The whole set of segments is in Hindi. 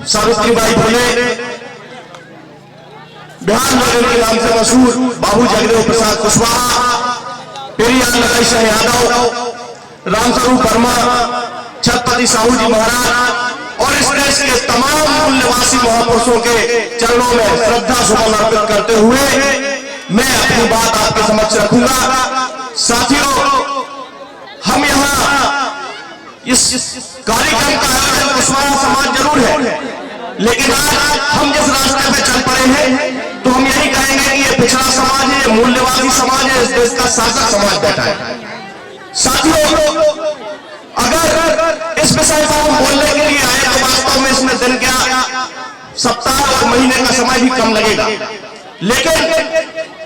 सावित्रीबाई फुले, बिहार नगर के नाम से मशहूर बाबू जगदेव प्रसाद कुशवाहा, पेरियार नरेश यादव, रामस्वरूप वर्मा, छत्रपति साहू जी महाराज और इस देश के तमाम मूल्यवासी महापुरुषों के चरणों में श्रद्धा सुमन अर्पित करते हुए मैं अपनी बात आपके समक्ष रखूंगा। साथियों, हम यहाँ इस कार्यक्रम का आयोजन कुशवाहा समाज जरूर है, लेकिन आज हम जिस रास्ते पे चल पड़े हैं तो हम यही कहेंगे कि ये पिछड़ा समाज है, मूल्यवादी समाज है, इस देश का शासक समाज बैठा है। साथियों, अगर इस विषय को हम बोलने के लिए आए तो वास्तव में इसमें दिन क्या, सप्ताह और महीने का समय भी कम लगेगा, लेकिन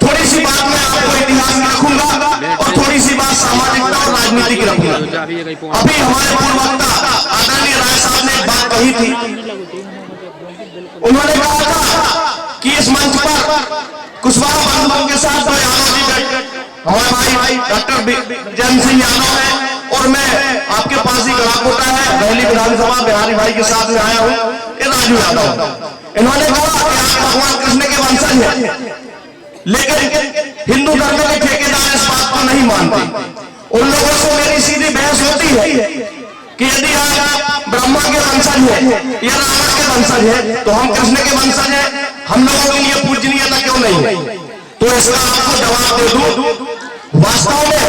थोड़ी सी बात मैं आपको इतिहास में रखूंगा और थोड़ी सी बात सामाजिकता और राजनीति की रखूंगा। अभी हमारे पूर्व वक्ता आदरणीय राय साहब ने एक बात कही थी। उन्होंने कहा था कि इस मंच पर कुशवाहा बंधुओं के साथ दो यादव जी बैठे, हमारे भाई डॉक्टर जयंत सिंह यादव है और मैं आपके पास ही गलाकोटा है दिल्ली विधानसभा बिहारी भाई के साथ में आया हूँ, ये राजू यादव। इन्होंने कहा कि आप भगवान कृष्ण के वंशज हैं, लेकिन हिंदू धर्म के ठेकेदार इस बात को नहीं मानते। उन लोगों से मेरी सीधी बहस होती है कि यदि आप ब्रह्मा के वंशज हैं या रावण के वंशज हैं तो हम कृष्ण के वंशज हैं, हम लोगों के लिए पूजनीयता क्यों नहीं है? तो इसका आपको जवाब दे दूं, वास्तव में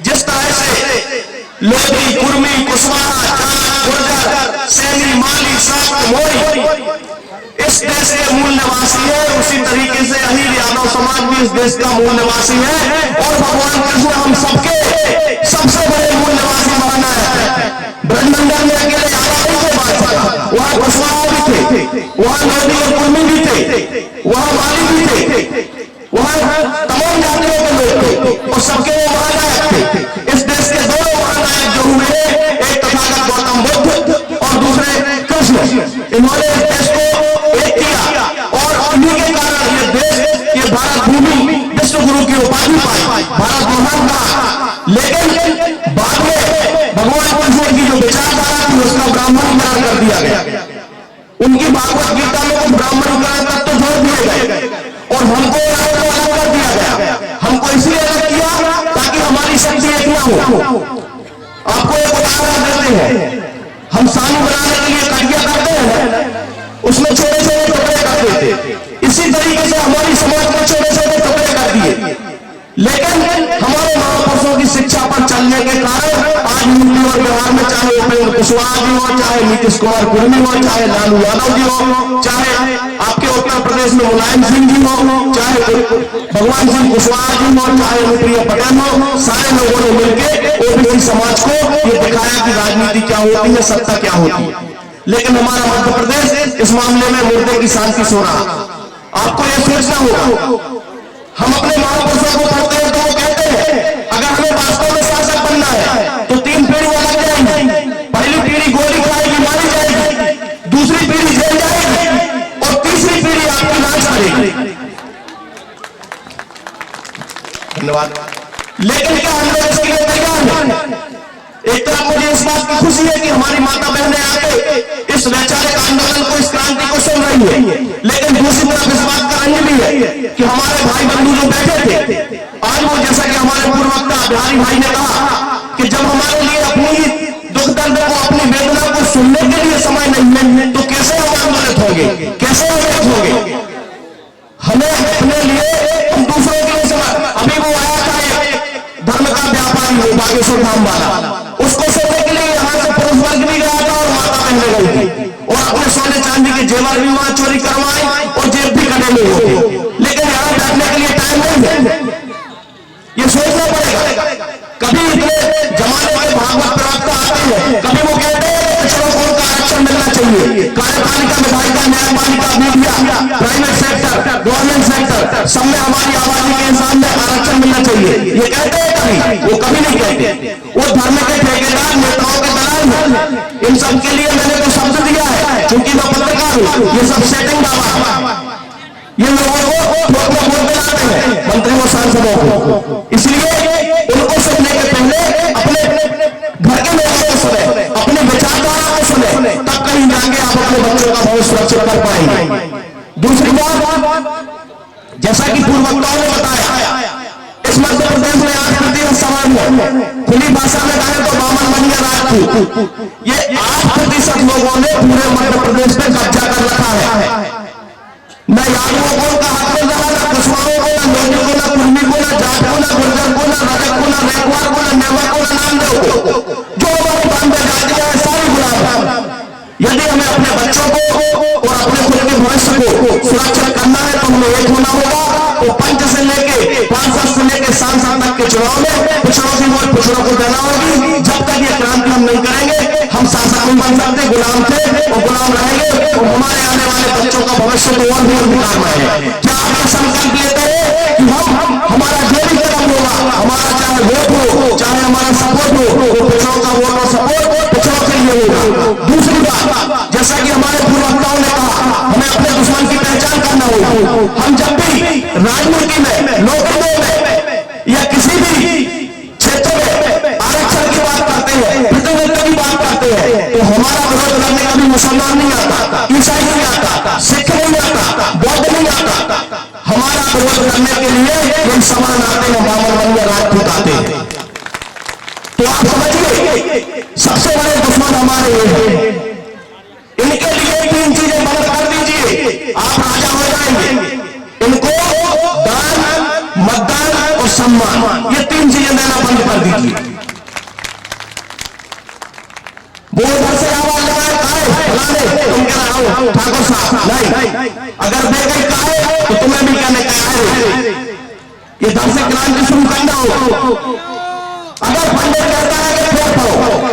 जिस तरह से लोधी, कुर्मी, कुशवाहा, गुर्जर, सैनी, माली, शाक्त, मोरी इस देश के मूल निवासी है, उसी तरीके से अहीर यादव समाज भी इस देश का मूल निवासी है और भगवान कृष्ण हम सबके सबसे बड़े मूल निवासी माना है। ब्रह्मंडल में अकेले यादव नहीं थे बात सका, वहां कुशवाहा भी थे, वहां लोधी और कुर्मी भी थे, वहां माली भी थे, वहां तमाम जातियों के लोग थे और सबके वो महानायक थे। इस देश के दो महानायक जो हुए, एक तथागत गौतम बुद्ध और दूसरे कृष्ण, इन्होंने इस देश को एक किया और उन्हीं के कारण ये देश, ये भारत भूमि विश्व गुरु की उपाधि पाई, भारत महान था। लेकिन बाद में भगवान कृष्ण की जो विचारधारा थी उसका ब्राह्मणीकरण कर दिया गया। उनकी भागवत गीता में कुछ ब्राह्मणीकरण तत्व जोड़ दिए गए और हमको अलग कर दिया गया। हमको इसलिए अलग किया ताकि हमारी शक्ति एक न हो। आपको एक उदाहरण देते हैं, हम सानी बनाने के लिए कटिया करते हैं, उसमें छोटे छोटे टुकड़े कर देते, इसी तरीके से हमारी समाज में छोटे छोटे टुकड़े कर दिए। लेकिन हमारे महापुरुषों की शिक्षा पर चलने के कारण आज यूपी और बिहार में चाहे उपेंद्र कुशवाहा जी हो, चाहे नीतीश कुमार कुर्मी हो, चाहे लालू यादव जी हो, चाहे आपके उत्तर प्रदेश में मुलायम सिंह जी हो, चाहे भगवान सिंह कुशवाहा जी हो, चाहे अनुप्रिया पटेल हो, सारे लोगों ने मिलकर ओबीसी समाज को ये दिखाया कि राजनीति क्या होती है, सत्ता क्या होती है। लेकिन हमारा मध्य प्रदेश इस मामले में मुर्दे की शांति सो रहा। आपको यह सोचना होगा, हम अपने महापुरुषों को पढ़ते हैं तो वो कहते हैं अगर हमें वास्तव में शासक बनना है तो 3 पीढ़ियां लग जाएंगी। पहली पीढ़ी गोली खाएगी, मारी जाएगी, दूसरी पीढ़ी जेल जाएगी और तीसरी पीढ़ी आपकी नाच करेगी। धन्यवाद। लेकिन क्या हम लोग इसके लिए तैयार हैं? एक तरफ मुझे इस बात की खुशी है कि हमारी माता बहनें आके इस वैचारिक आंदोलन को, इस क्रांति को सुन रही है, लेकिन दूसरी तरफ इस बात का रंज भी है कि हमारे भाई बंधु जो बैठे थे आज वो, जैसा कि हमारे पूर्व वक्ता बिहारी भाई ने कहा कि जब हमारे लिए अपनी दुख दर्द को, अपनी वेदना को सुनने के लिए समय नहीं है तो कैसे हम आंदोलित होंगे, कैसे हम होंगे? हमें अपने लिए, हम दूसरों के लिए समय। अभी वो आया था धर्म का व्यापारी हो बागेश्वर धाम वाला, उसको सोने के लिए यहाँ से पुरुष वर्ग भी गया था और माता बहने गई थी और अपने सोने चांदी के जेवर भी वहां चोरी करवाए और जेब भी कटे नहीं होते। लेकिन यहाँ बैठने के लिए टाइम नहीं है, ये सोचना पड़ेगा। कभी इतने जमाने में भागवत प्रवक्ता आते हैं, कभी वो कहते हैं पिछड़ों को आरक्षण मिलना चाहिए, कार्यपालिका, विधायिका, न्यायपालिका, media, private sector, government sector, सब में हमारी आबादी के हिसाब में आरक्षण मिलना चाहिए। ये कहते हैं कभी, वो कभी नहीं कहते। वो धर्म के ठेकेदार, नेताओं के दलाल हैं। इन सब के लिए मैंने तो शब्द दिया है, क्योंकि मैं पत्रकार हूँ। ये सब सेटिंग बाबा, ये लोगों को वोट दिलाते हैं, मंत्रियों और सांसदों को। इसलिए उनको सुनने के पहले अपने घर के लोगों को सुने, अपनी विचारधारा को सुने, तब कहीं जाके आप अपने बच्चों का भविष्य सुरक्षित कर पाएंगे। दूसरी बात, जैसा कि पूर्व वक्ताओं ने बताया, इस मध्य प्रदेश में 8% समाज में खुली भाषा में कहें तो बामन बनिया राजपूत, ये 8% लोगों ने पूरे मध्य प्रदेश में कब्जा कर रखा है। न यादवों को का हक मिल रहा, न कुशवाहों को, न लोधी को, न कुर्मी को, न जाट को, न गुर्जर को, न रजक को, न रेखवार को, न नेवा को, न नामदेव को, जो हमारी बांधे जातियां हैं सारी गुलाम। यदि हमें अपने बच्चों को और अपने खुद के भविष्य को सुरक्षित करना है तो हमें एक होना होगा। तो पंच से लेके पांसद से लेके सांसद तक के चुनाव में पिछड़ों की वोट पिछड़ों को देना होगी। जब तक ये क्रांति हम नहीं करेंगे हम शासक नहीं बन सकते, गुलाम थे और गुलाम रहेंगे और हमारे आने वाले बच्चों का भविष्य तो और भी अंधकार में है। क्या आप ये संकल्प लेते हैं कि हम हमारा जो भी कदम होगा, हमारा चाहे वोट हो चाहे हमारा सपोर्ट हो, वो पिछड़ों का वोट और सपोर्ट पिछड़ों के लिए होगा। दूसरी बात, जैसा कि हमारे पूर्व वक्ताओं ने कहा, हमें अपने दुश्मन की पहचान करना होगा। हम जब भी राजनीति में, नौकरियों में या किसी भी क्षेत्र में आरक्षण की बात करते हैं, प्रतिनिधित्व की बात करते हैं, तो हमारा विरोध करने का भी मुसलमान नहीं आता, ईसाई नहीं आता, सिख नहीं आता, बौद्ध नहीं आता। हमारा विरोध करने के लिए इन समान आते हैं, बामन बनिया राजपूत आते हैं। तो आप समझिए सबसे बड़े दुश्मन हमारे ये हैं। इनके लिए 3 चीजें बंद कर दीजिए, आप राजा हो जाएंगे। इनको दान, मतदान और सम्मान, ये 3 चीजें देना बंद कर दीजिए। वो उधर से आवाज लगाए फलाने, तुम कह रहे हो ठाकुर साहब, नहीं, अगर दे गई काहे तो तुम्हें भी कहने का है। ये दर से क्रांति शुरू करना हो। अगर पंडित कहता है कि फिर पढ़ो,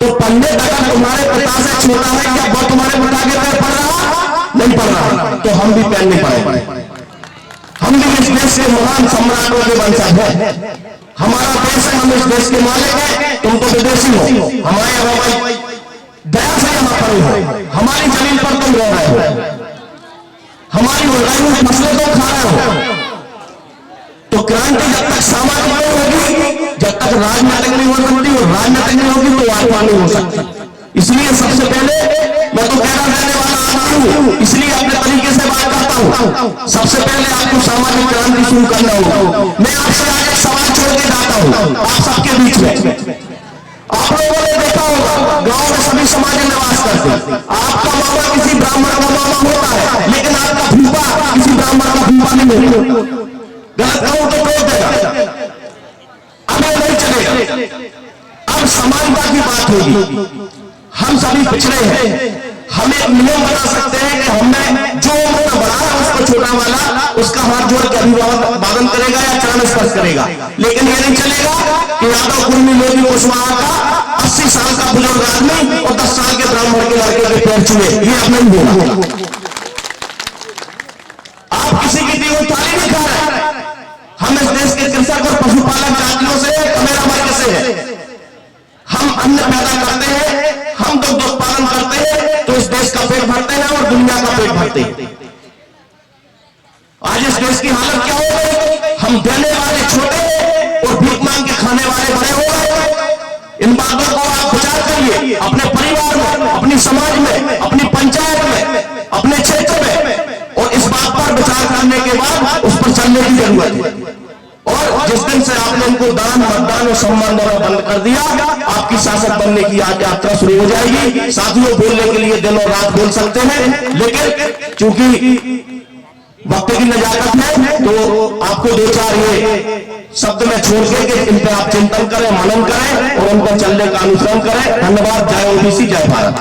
तो पंडित अगर तुम्हारे पिता से छोटा है, क्या वो तुम्हारे पिता के पैर पढ़ रहा नहीं पढ़ रहा, तो हम भी पैर नहीं पढ़े। हम भी इस देश के महान सम्राटों के वंशज हैं। हमारा देश है, हम इस देश के मालिक हैं। तुम तो विदेशी हो, हमारे हमारी दया से यहाँ पर हो, हमारी जमीन पर तुम रह रहे हो, हमारी उगाई हुई फसलें तो खा रहे हो। तो क्रांति जब तक सामाजिक नहीं होगी, जब तक राजनीतिक नहीं हो सकती और राजनीतिक नहीं होगी तो आत्मा नहीं हो सकती। इसलिए सबसे पहले मैं तो कहना रहने वाला आदमी हूं, इसलिए अपने तरीके से बात करता हूं। सबसे पहले आपको सामाजिक क्रांति शुरू करना होगा। मैं आपसे आज एक सवाल छोड़ के जाता हूं आप सबके बीच में। आप लोगों ने देखा होगा गांव में सभी समाज निवास करते हैं। आपका मामा किसी ब्राह्मण का मामा होता है, लेकिन आपका फूफा किसी ब्राह्मण का फूफा नहीं होता। गलत कहूं तो टोक देगा, अब ये नहीं चलेगा। अब समानता की बात होगी। हम सभी पिछड़े हैं, हम एक नियम बना सकते हैं कि हमें जो उम्र बड़ा है उसको छोटा वाला उसका हाथ जोड़ के अभिवादन करेगा या चरण स्पर्श करेगा। लेकिन ये नहीं चलेगा कि यादव कुर्मी लोधी कुशवाहा का 80 साल का बुजुर्ग आदमी और 10 साल के ब्राह्मण के लड़के के पैर छुए, ये अब नहीं होगा। आप किसी की दी हुई थाली नहीं खा रहे। हम इस देश के कृषक और पशुपालक जातियों से मेरा वर्ग से है। हम अन्न पैदा करते हैं, हम दुग्ध उत्पादन करते हैं, तो इस देश का पेट भरते हैं और दुनिया का पेट भरते हैं। आज इस देश की हालत क्या हो गई? हम देने वाले छोटे और भीख मांग के खाने वाले बड़े हो गए। इन बातों को आप विचार करिए, अपने परिवार में, अपनी समाज में, अपनी पंचायत में, अपने क्षेत्र में, और इस बात पर विचार करने के बाद उस पर चलने की जरूरत है। और जिस दिन से आपने उनको दान, मतदान और सम्मान देना बंद कर दिया, आपकी शासक बनने की आज यात्रा शुरू हो जाएगी। साथियों, बोलने के लिए दिन और रात बोल सकते हैं, लेकिन चूंकि वक्त की नजाकत है तो आपको 2-4 ये शब्द में छोड़ के इन पर आप चिंतन करें, मनन करें और उन पर चलने का अनुसरण करें। धन्यवाद। जय ओबीसी, जय भारत।